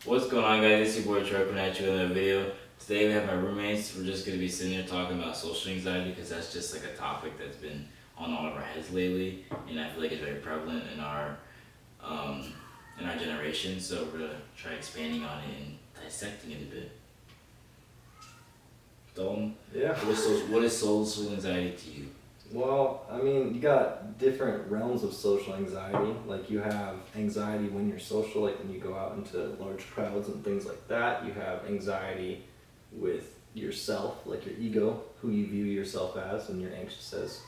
What's going on, guys? It's your boy Troy coming at you with another video. Today we have my roommates. We're just gonna be sitting here talking about social anxiety because that's just like a topic that's been on all of our heads lately, and I feel like it's very prevalent um, in our generation. So we're gonna try expanding on it and dissecting it a bit. Dalton, Yeah. what is social anxiety to you? Well, I mean, you got different realms of social anxiety. Like you have anxiety when you're social, like when you go out into large crowds and things like that. You have anxiety with yourself, like your ego, who you view yourself as, and you're anxious as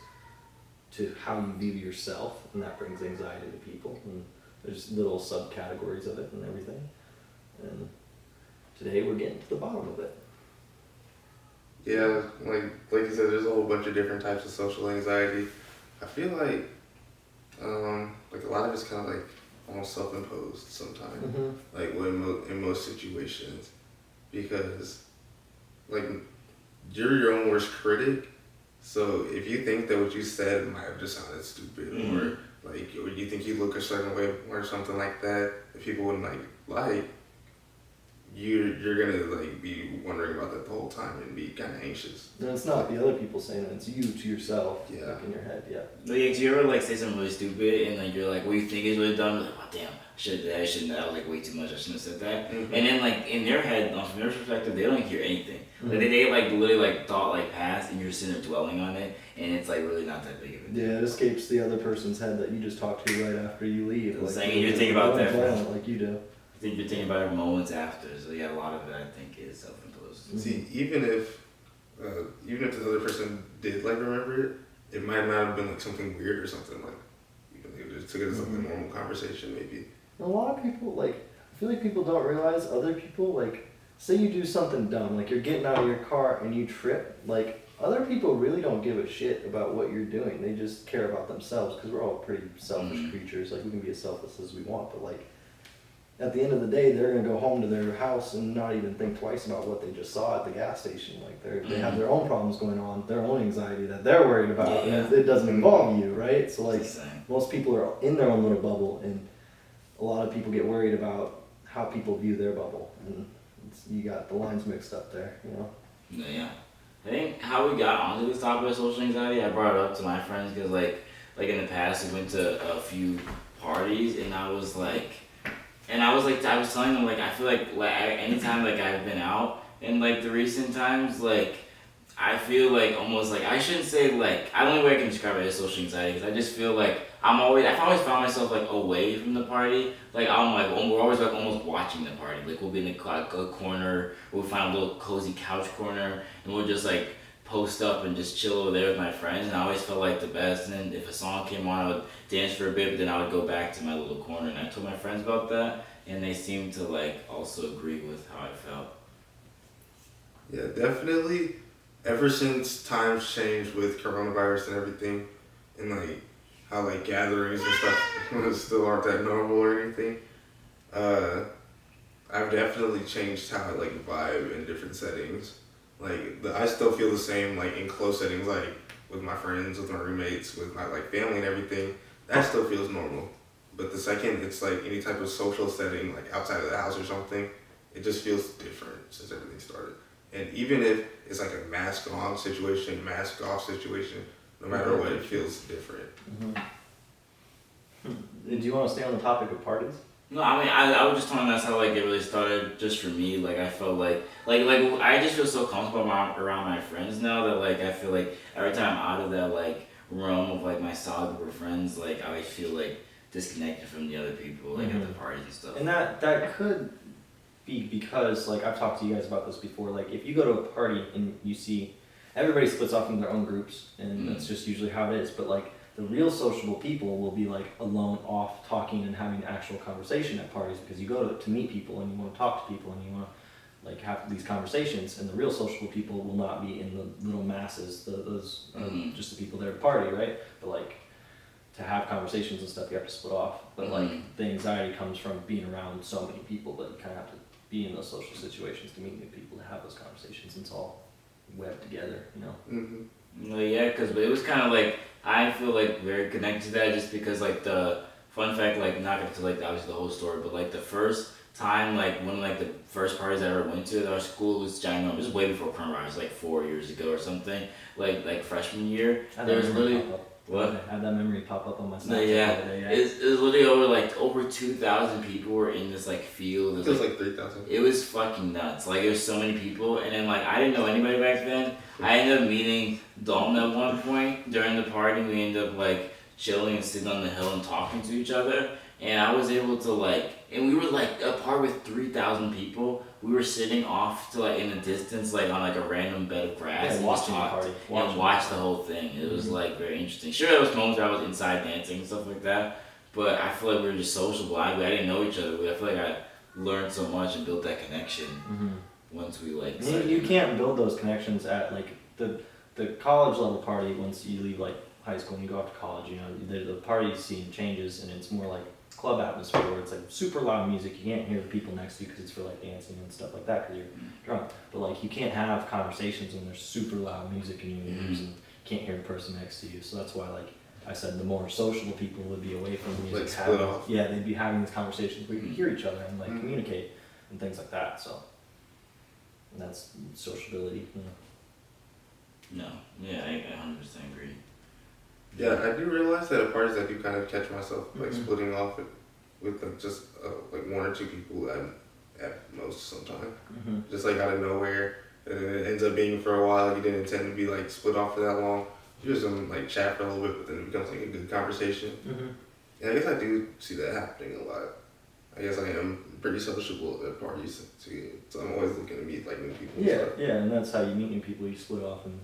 to how you view yourself, and that brings anxiety to people. And there's little subcategories of it and everything. And today we're getting to the bottom of it. Yeah, like you said, there's a whole bunch of different types of social anxiety. I feel like a lot of it's kind of like almost self-imposed sometimes, like in most situations, because like you're your own worst critic. So if you think that what you said might have just sounded stupid, or you think you look a certain way or something like that, that people wouldn't like. You're gonna like be wondering about that the whole time and be kind of anxious. And it's not the other people saying it; it's you to yourself. Yeah. Like in your head. Yeah. Like, do you ever like say something really stupid and like you're like, what you think is really dumb? Like, oh damn, I should have. I shouldn't. That was like way too much. I shouldn't have said that. And then like in their head, from their perspective, they don't hear anything. Like they like literally like thought like passed, and you're sitting there dwelling on it, and it's like really not that big of a deal. Yeah, it escapes the other person's head that you just talked to right after you leave. Like, saying you're thinking about that for like you do. I think you're thinking about it moments after. So yeah, a lot of it I think is self-imposed. See, even if the other person did like remember it, it might not have been like something weird or something like. Even they just took it as like a normal conversation, maybe. A lot of people I feel like people don't realize other people like. Say you do something dumb, like you're getting out of your car and you trip. Like other people really don't give a shit about what you're doing. They just care about themselves because we're all pretty selfish creatures. Like we can be as selfless as we want, but like. At the end of the day, they're gonna go home to their house and not even think twice about what they just saw at the gas station. Like they have their own problems going on, their own anxiety that they're worried about, and it doesn't involve you, right? So like most people are in their own little bubble, and a lot of people get worried about how people view their bubble, and you got the lines mixed up there, you know. Yeah, I think how we got onto this topic of social anxiety, I brought it up to my friends because like in the past we went to a few parties, and I was telling them like I feel like anytime like I've been out in like the recent times, like I feel like almost like I shouldn't say like the only way I can describe it is social anxiety because I just feel like I've always found myself like away from the party. Like we're always like almost watching the party. Like we'll be in a corner, we'll find a little cozy couch corner, and we'll just like post up and just chill over there with my friends, and I always felt like the best. And then if a song came on, I would dance for a bit, but then I would go back to my little corner. And I told my friends about that, and they seemed to like also agree with how I felt. Yeah, definitely. Ever since times changed with coronavirus and everything, and like how like gatherings and stuff still aren't that normal or anything, I've definitely changed how I like vibe in different settings. Like I still feel the same like in close settings, like with my friends, with my roommates, with my like family and everything. That still feels normal. But the second it's like any type of social setting, like outside of the house or something, it just feels different since everything started. And even if it's like a mask on situation, mask off situation, no matter what, it feels different. Do you want to stay on the topic of parties? No, I mean I was just telling that's how like it really started just for me. Like I felt like I just feel so comfortable around my friends now that like I feel like every time I'm out of that like realm of like my solid group of friends, like I always feel like disconnected from the other people like at the parties and stuff. And that could be because like I've talked to you guys about this before. Like if you go to a party and you see everybody splits off into their own groups, and that's just usually how it is. But like the real sociable people will be like alone, off, talking and having actual conversation at parties because you go to meet people and you want to talk to people and you want to like have these conversations. And the real sociable people will not be in the little masses. Those are just the people there to party, right? But like to have conversations and stuff, you have to split off. But like the anxiety comes from being around so many people that you kind of have to be in those social situations to meet new people to have those conversations. It's all webbed together, you know. Well, yeah, because it was kind of like I feel like very connected to that just because like the fun fact, like not into like obviously the whole story, but like the first time, like one of like the first parties I ever went to at our school was giant. This was way before coronavirus, like 4 years ago or something. Like freshman year, there was literally what? I had that memory pop up on my Snapchat Yeah, the other day. Yeah. it was literally over 2,000 people were in this like field. It was like 3,000. It was fucking nuts. Like there was so many people, and then like I didn't know anybody back then. I ended up meeting Dalton at one point during the party. We ended up like chilling and sitting on the hill and talking to each other. And I was able to like, and we were like apart with 3,000 people. We were sitting off to like in the distance, like on like a random bed of grass, and watching just the talked party. and watched the whole thing. It was like very interesting. Sure, there was moments where I was inside dancing and stuff like that, but I feel like we were just sociable. I didn't know each other. I feel like I learned so much and built that connection once we like. You can't build those connections at like the college level party once you leave like high school and you go off to college. You know, the party scene changes and it's more like club atmosphere where it's like super loud music. You can't hear the people next to you because it's for like dancing and stuff like that because you're drunk. But like you can't have conversations when there's super loud music in your ears and you can't hear the person next to you. So that's why like I said the more sociable people would be away from the music. Like split off. Yeah, they'd be having these conversations where you can hear each other and like communicate and things like that. So and that's sociability. You know. No, yeah, I 100% agree. Yeah, I do realize that at parties I do kind of catch myself like splitting off with like just like one or two people at most sometimes. Just like out of nowhere, and then it ends up being for a while. You didn't intend to be like split off for that long. You just like chat for a little bit, but then it becomes like a good conversation. And I guess I do see that happening a lot. I guess I am pretty sociable at parties too, so I'm always looking to meet like new people. Yeah, and that's how you meet new people. You split off and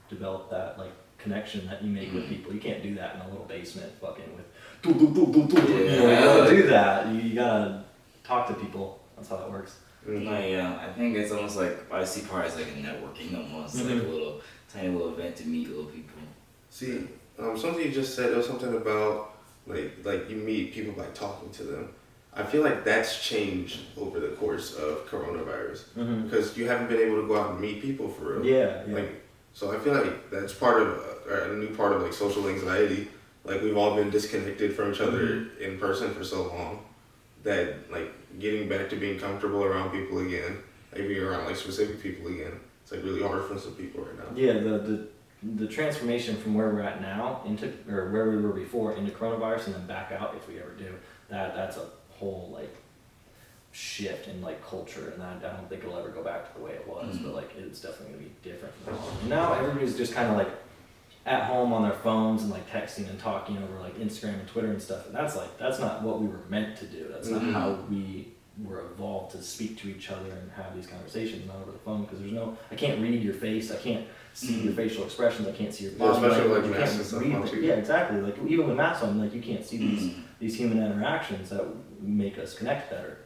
develop that like connection that you make with people. You can't do that in a little basement fucking with you gotta do that. You gotta talk to people. That's how it works. I think it's almost like I see parties like a networking almost, like a little tiny little event to meet little people. See, something you just said, there was something about like you meet people by talking to them. I feel like that's changed over the course of coronavirus because you haven't been able to go out and meet people for real. Yeah. Like, so I feel like that's part of a new part of like social anxiety. Like we've all been disconnected from each other in person for so long that like getting back to being comfortable around people again, like being around like specific people again, it's like really hard for some people right now. Yeah, the transformation from where we're at now into or where we were before into coronavirus and then back out if we ever do, that's a whole like shift in like culture, and I don't think it'll ever go back to the way it was, but like it's definitely gonna be different from now on. Now everybody's just kind of like at home on their phones and like texting and talking over like Instagram and Twitter and stuff, and that's not what we were meant to do. That's not how we were evolved to speak to each other and have these conversations, not over the phone, because I can't read your face, I can't see your facial expressions, I can't see your body especially language, like masks and stuff on too. Yeah, exactly. Like even with masks on, like you can't see these human interactions that make us connect better.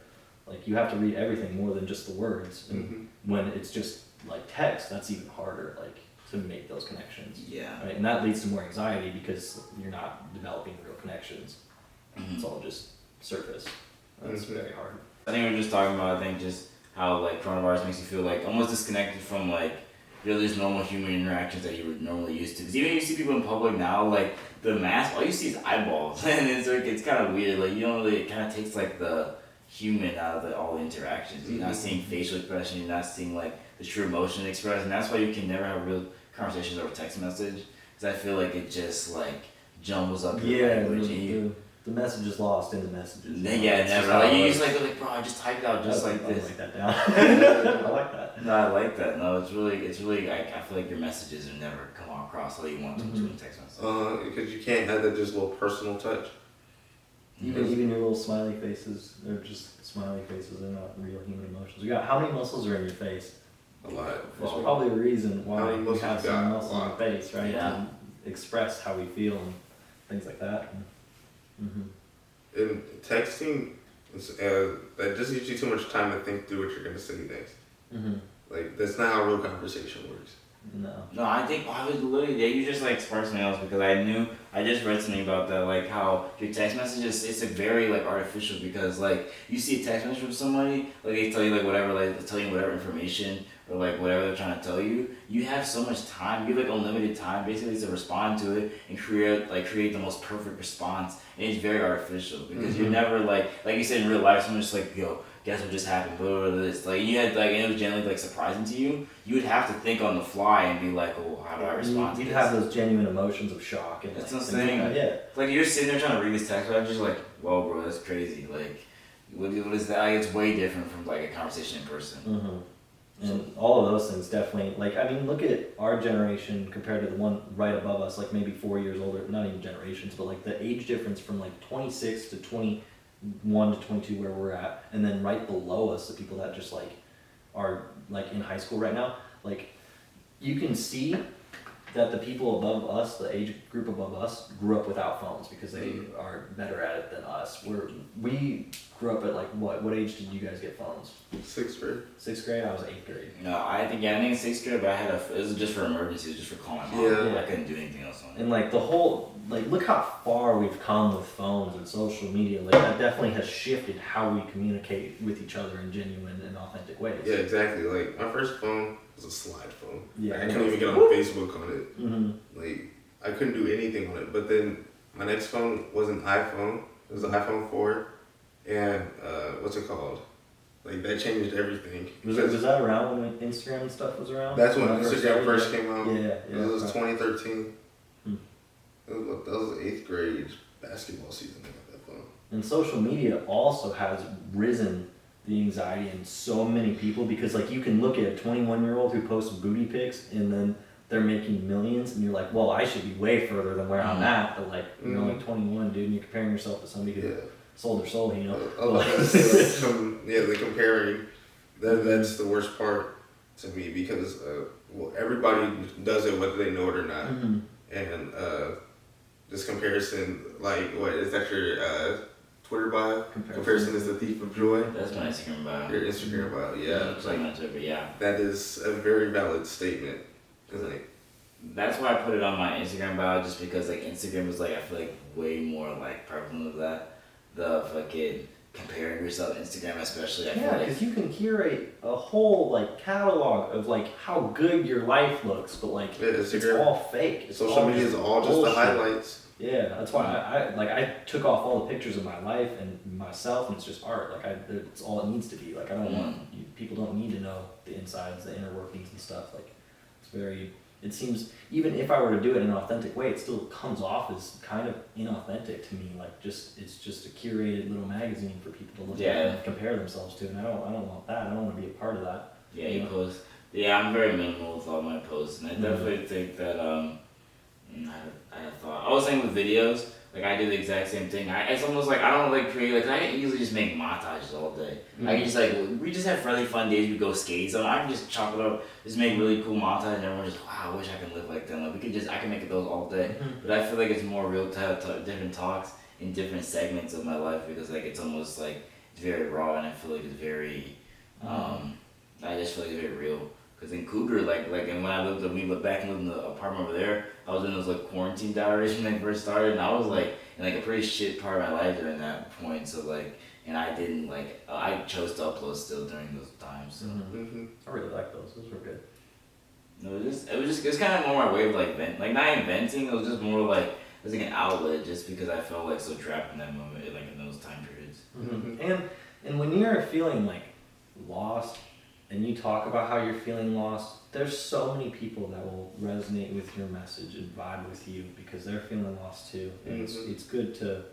Like you have to read everything more than just the words, and when it's just like text, that's even harder. Like to make those connections. Yeah. Right? And that leads to more anxiety because you're not developing real connections. It's all just surface. That's very hard. I think we were just talking about, just how like coronavirus makes you feel like almost disconnected from like just normal human interactions that you were normally used to. Because even when you see people in public now, like the mask, all you see is eyeballs, and it's kind of weird. Like you don't really, it kind of takes like the human out of all the interactions. You're not seeing facial expression. You're not seeing like the true emotion expressed, and that's why you can never have real conversations over text message. Because I feel like it just like jumbles up your language. The message is lost in the messages. Yeah, never. Like, you just like, bro, I just type it out just like this. I like that down. I like that. No, I like that. No, it's really. I feel like your messages are never come across how you want them to in text message. Because you can't have that just little personal touch. Even your little smiley faces, they're just smiley faces. They're not real human emotions. How many muscles are in your face? A lot. There's probably a reason How why many we have some muscles in Wow. our face, right? Yeah. To express how we feel and things like that. And texting, that just gives you too much time to think through what you're going to say next. Like, that's not how real conversation works. No. I think I was literally you just like sparked something else because I just read something about that, like how your text messages, it's a very like artificial, because like you see a text message from somebody, like they tell you like whatever, like they tell you whatever information or like whatever they're trying to tell you. You have so much time, you have like unlimited time basically to respond to it and create the most perfect response, and it's very artificial because you're never like you said in real life, someone's just like, yo, guess what just happened, blah, blah, blah, this. Like, you had, like, it was generally, like, surprising to you. You would have to think on the fly and be like, oh, how do I respond to You'd this? have those genuine emotions of shock. And That's like, what I'm saying. Yeah. Like, you're sitting there trying to read this text, but I'm just like, whoa, bro, that's crazy. Like, what is that? Like, it's way different from, like, a conversation in person. Mm-hmm. And all of those things definitely, like, I mean, look at our generation compared to the one right above us, like maybe 4 years older, not even generations, but like the age difference from like 26 to 21 to 22 where we're at, and then right below us, the people that just like are like in high school right now, like you can see that the people above us, the age group above us, grew up without phones because they are better at it than us. We grew up at like what age did you guys get phones? 6th grade. 6th grade? I was 8th grade. No, I think in 6th grade, but I had it was just for emergencies, just for calling mom. Yeah. I couldn't do anything else on it. And like the whole, like look how far we've come with phones and social media. Like that definitely has shifted how we communicate with each other in genuine and authentic ways. Yeah, exactly. Like my first phone was a slide phone. Yeah, Like, I couldn't even get on Facebook on it. Mm-hmm. Like I couldn't do anything on it. But then my next phone was an iPhone. It was an iPhone 4, and what's it called? Like that changed everything. Was that around when Instagram and stuff was around? That's when Instagram first came out. Yeah. It was 2013. Hmm. That was 8th grade basketball season. I got that phone. And social media also has risen the anxiety in so many people because like you can look at a 21-year-old who posts booty pics and then they're making millions and you're like, well, I should be way further than where I'm at, but like you're only 21, dude, and you're comparing yourself to somebody who sold their soul, you know. I was about to say, like, the comparing, that's the worst part to me because well, everybody does it whether they know it or not, and this comparison, like, what is that your Twitter bio? Comparison is the thief of joy. That's my Instagram bio. Your Instagram bio, yeah. It's like on Twitter, yeah. That is a very valid statement. 'Cause, like, That's why I put it on my Instagram bio, just because like Instagram is like I feel like way more like prevalent of that. The fucking comparing yourself to Instagram, especially. I feel like because you can curate a whole like catalog of like how good your life looks, but like it's all fake. It's social media is all just bullshit. the highlights. Yeah, that's why I took off all the pictures of my life and myself, and it's just art. Like it's all it needs to be. Like I don't want people don't need to know the insides, the inner workings and stuff. Like it's very. It seems even if I were to do it in an authentic way, it still comes off as kind of inauthentic to me. Like it's just a curated little magazine for people to look at and compare themselves to, and I don't want that. I don't want to be a part of that. Yeah, you post. Yeah, I'm very minimal with all my posts, and I definitely think that I had thought. I was saying with videos, like I do the exact same thing. It's almost like I don't like create like I can easily just make montages all day. I can just like we just have really fun days. We go skate, so I can just chop it up, just make really cool montage, and everyone's just wow, I wish I could live like them. Like I can make those all day. But I feel like it's more real to have different talks in different segments of my life because like it's almost like it's very raw, and I feel like it's very. I just feel like it's very real. Cause in Cougar, like, and when we look back and lived in the apartment over there, I was in those like quarantine diaries when they first started, and I was like in like a pretty shit part of my life during that point. So like, and I didn't like, I chose to upload still during those times. So. I really like those. Those were good. No, it was kind of more my way of like not inventing. It was just more like it was like an outlet, just because I felt like so trapped in that moment, like in those time periods. And when you're feeling like lost. And you talk about how you're feeling lost, there's so many people that will resonate with your message and vibe with you because they're feeling lost too. And it's good to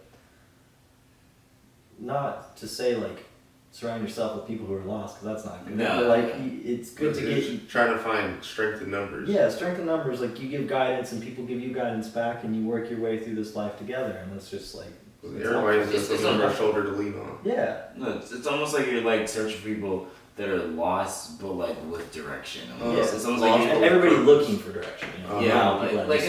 not to say like surround yourself with people who are lost because that's not good. No. But like it's good to get trying to find strength in numbers. Yeah, strength in numbers. Like you give guidance and people give you guidance back, and you work your way through this life together. And it's just like everybody's just another shoulder to lean on. Yeah. No, it's almost like you're like searching for people that are lost, but like with direction. It's almost like everybody looking for direction. You know? Yeah, like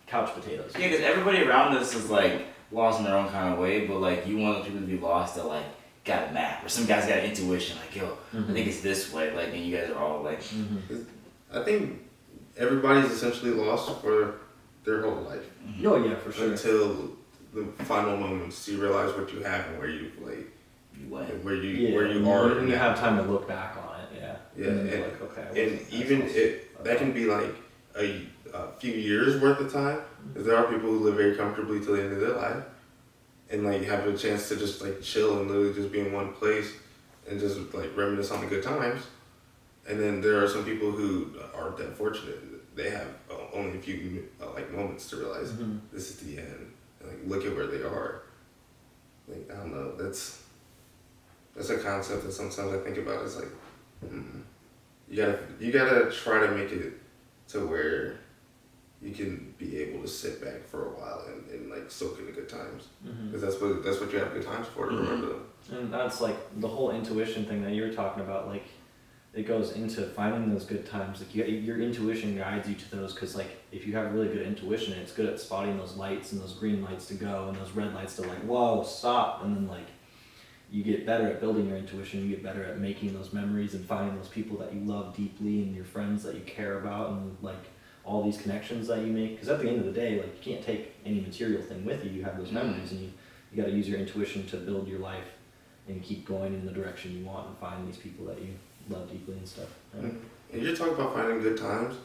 couch potatoes. Yeah, because everybody around us is like lost in their own kind of way, but like you want people to be lost that like got a map, or some guy's got intuition, like yo, I think it's this way, like, and you guys are all like. I think everybody's essentially lost for their whole life. Oh yeah, for sure. Until the final moments, you realize what you have and where you like. Where you are, and you have time to look back on it, and like, okay, and even that can be like a few years worth of time, because there are people who live very comfortably till the end of their life, and like have a chance to just like chill and literally just be in one place, and just like reminisce on the good times. And then there are some people who aren't that fortunate. They have only a few like moments to realize this is the end. And, like, look at where they are. Like, I don't know. That's a concept that sometimes I think about. It's like you gotta try to make it to where you can be able to sit back for a while and like soak in the good times, because that's what you have good times for, to remember them. And that's like the whole intuition thing that you were talking about. Like, it goes into finding those good times. Like, your intuition guides you to those, because like if you have really good intuition, it's good at spotting those lights and those green lights to go and those red lights to like, whoa, stop. And then like you get better at building your intuition. You get better at making those memories and finding those people that you love deeply and your friends that you care about, and like all these connections that you make. Because at the end of the day, like, you can't take any material thing with you. You have those memories, and you got to use your intuition to build your life and keep going in the direction you want and find these people that you love deeply and stuff. Yeah. And you're talking about finding good times.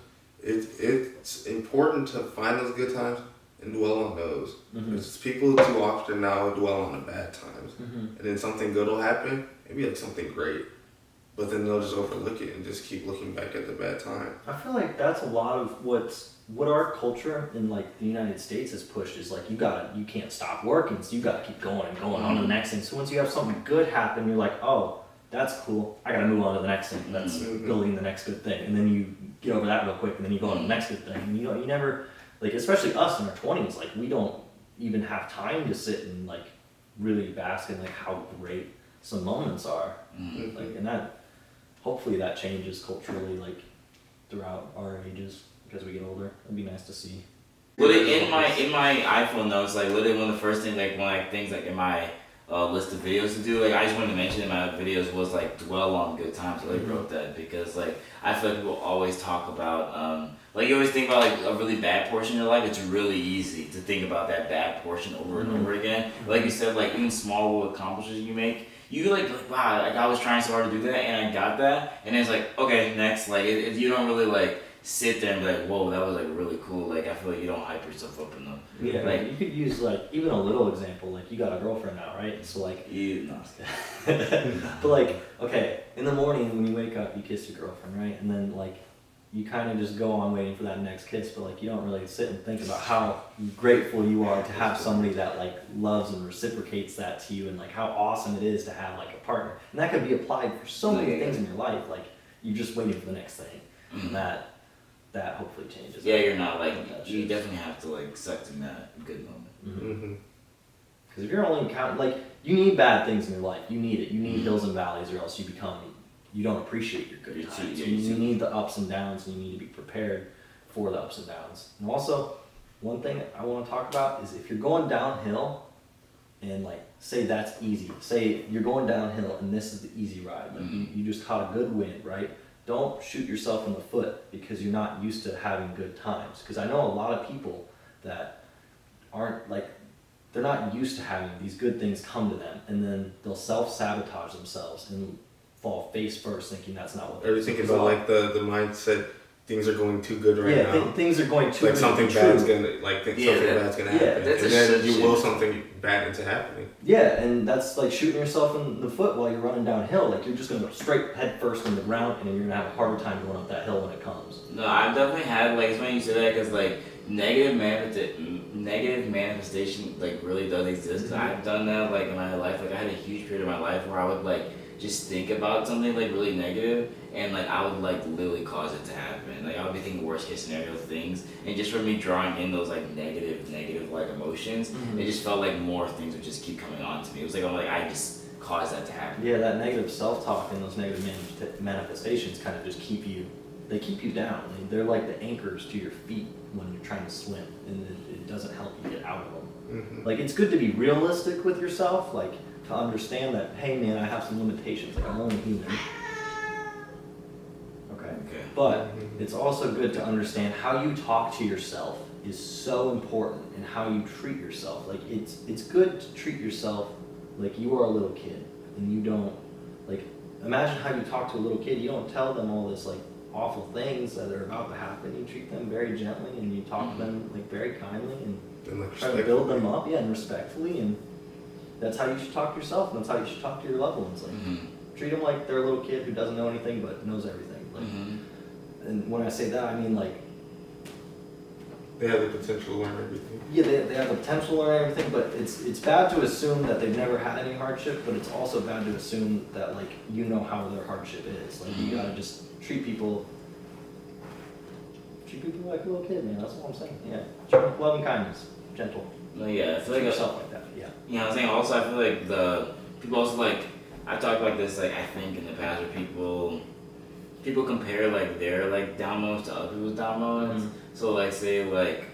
It's important to find those good times and dwell on those. Because people too often now dwell on the bad times, and then something good will happen. Maybe like something great, but then they'll just overlook it and just keep looking back at the bad time. I feel like that's a lot of what our culture in like the United States has pushed, is like you can't stop working, so you gotta keep going and going on to the next thing. So once you have something good happen, you're like, oh, that's cool, I gotta move on to the next thing. That's building the next good thing, and then you get over that real quick, and then you go on to the next good thing. And you never, like, especially us in our 20s, like, we don't even have time to sit and like really bask in like how great some moments are. Like, and that, hopefully that changes culturally, like, throughout our ages as we get older. It'd be nice to see. Literally in my iPhone notes, like, literally one of the first things, like, one of the things like in my list of videos to do, like, I just wanted to mention in my videos was like dwell on good times. I really wrote that because like I feel like people always talk about like, you always think about like a really bad portion of your life. It's really easy to think about that bad portion over and over again. Like you said, like, even small little accomplishments you make, you like wow, like, I was trying so hard to do that and I got that, and it's like, okay, next. Like, you don't really like sit there and be like, whoa, that was like really cool. Like, I feel like you don't hype yourself up enough. Yeah, like, you could use like even a little example. Like, you got a girlfriend now, right? So like, No, I'm just kidding. but like, okay, in the morning when you wake up, you kiss your girlfriend, right? And then like, you kind of just go on waiting for that next kiss, but like, you don't really sit and think about how grateful you are to have somebody that like loves and reciprocates that to you, and like how awesome it is to have like a partner. And that could be applied for so many things in your life. Like, you're just waiting for the next thing, and that hopefully changes. Yeah, you're not like, you definitely have to like suck in that good moment. Because if you're only counting, like, you need bad things in your life. You need it. You need hills and valleys, or else you don't appreciate your good times. You need the ups and downs, and you need to be prepared for the ups and downs. And also, one thing I want to talk about is if you're going downhill, and like, say that's easy. Say you're going downhill and this is the easy ride. Like, you just caught a good wind, right? Don't shoot yourself in the foot because you're not used to having good times. Because I know a lot of people that aren't like, they're not used to having these good things come to them, and then they'll self-sabotage themselves and fall face first thinking that's not what they're thinking about, like, the mindset, things are going too good right now. Yeah, things are going too like good. Something bad's gonna happen. That's and then you will something bad into happening. Yeah, and that's like shooting yourself in the foot while you're running downhill. Like, you're just gonna go straight head first in the ground, and you're gonna have a harder time going up that hill when it comes. No, I've definitely had, like, it's funny you say that, because like negative manifestation like really does exist. Cause I've done that like in my life. Like, I had a huge period of my life where I would like just think about something like really negative, and like I would like literally cause it to happen. Like, I would be thinking worst case scenario things, and just for me drawing in those like negative like emotions, it just felt like more things would just keep coming on to me. It was like I just caused that to happen. Yeah, that negative self-talk and those negative manifestations kind of just keep you down. They're like the anchors to your feet when you're trying to swim, and it doesn't help you get out of them. Like, it's good to be realistic with yourself, like, to understand that, hey man, I have some limitations, like, I'm only human. Okay. But it's also good to understand how you talk to yourself is so important, and how you treat yourself. Like, it's good to treat yourself like you are a little kid, and you don't, like, imagine how you talk to a little kid. You don't tell them all this like awful things that are about to happen. You treat them very gently, and you talk to them like very kindly, and like, try to build them up, and respectfully. And that's how you should talk to yourself, and that's how you should talk to your loved ones. Like, treat them like they're a little kid who doesn't know anything but knows everything. Like, and when I say that, I mean like They have the potential to learn everything. yeah, they have the potential to learn everything, but it's bad to assume that they've never had any hardship, but it's also bad to assume that like you know how their hardship is. Like you gotta just treat people like a little kid, man. That's what I'm saying. Yeah, treat them with love and kindness, gentle. No, yeah, I feel Treat like yourself like that. Yeah. you know what I'm saying. Also, I feel like the people also like I talked about this like I think in the past where people compare like their like down moments to other people's down moments. So like say like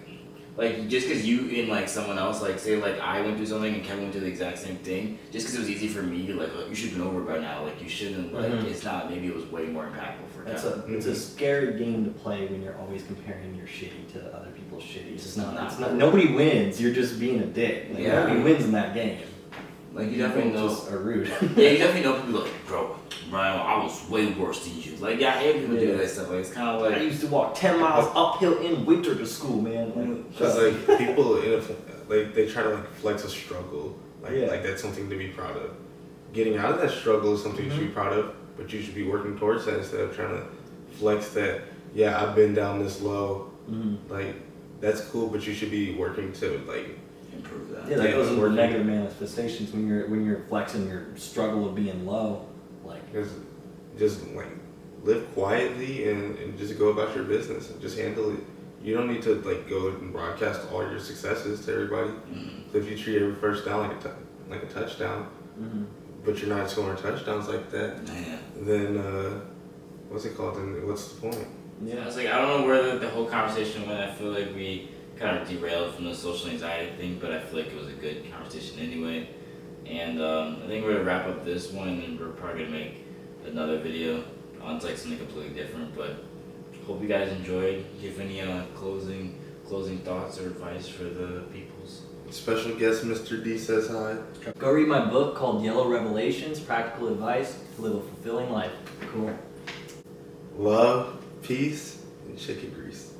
just because you and like someone else like say like I went through something and Kevin went through the exact same thing, just because it was easy for me like you should have been over it by now, like you shouldn't, like it's not, maybe it was way more impactful for Kevin. It's a scary game to play when you're always comparing your shitty to other people's shitty. It's not nobody wins. You're just being a dick. Like, nobody wins in that game. Like you definitely know just are rude. yeah, you definitely know people like, bro, Ryan, I was way worse than you. Like yeah, I hate people do that stuff. Like it's kind of like I used to walk 10 miles uphill in winter to school, man. Because like people like they try to like flex a struggle, like that's something to be proud of. Getting out of that struggle is something you should be proud of, but you should be working towards that instead of trying to flex that. Yeah, I've been down this low. Like that's cool, but you should be working to like improve that. Yeah, that goes into negative manifestations when you're flexing your struggle of being low, like just like live quietly and just go about your business and just handle it. You don't need to like go and broadcast all your successes to everybody. So if you treat every first down like a touchdown, but you're not scoring touchdowns like that, then what's it called? Then what's the point? Yeah, it's like I don't know where the whole conversation went. I feel like we kind of derailed from the social anxiety thing, but I feel like it was a good conversation anyway. And I think we're gonna wrap up this one, and we're probably gonna make another video on like something completely different. But hope you guys enjoyed. Do you have any closing thoughts or advice for the peoples? Special guest Mr. D says hi. go read my book called Yellow Revelations: Practical Advice to Live a Fulfilling Life. Cool. Love, peace, and chicken grease.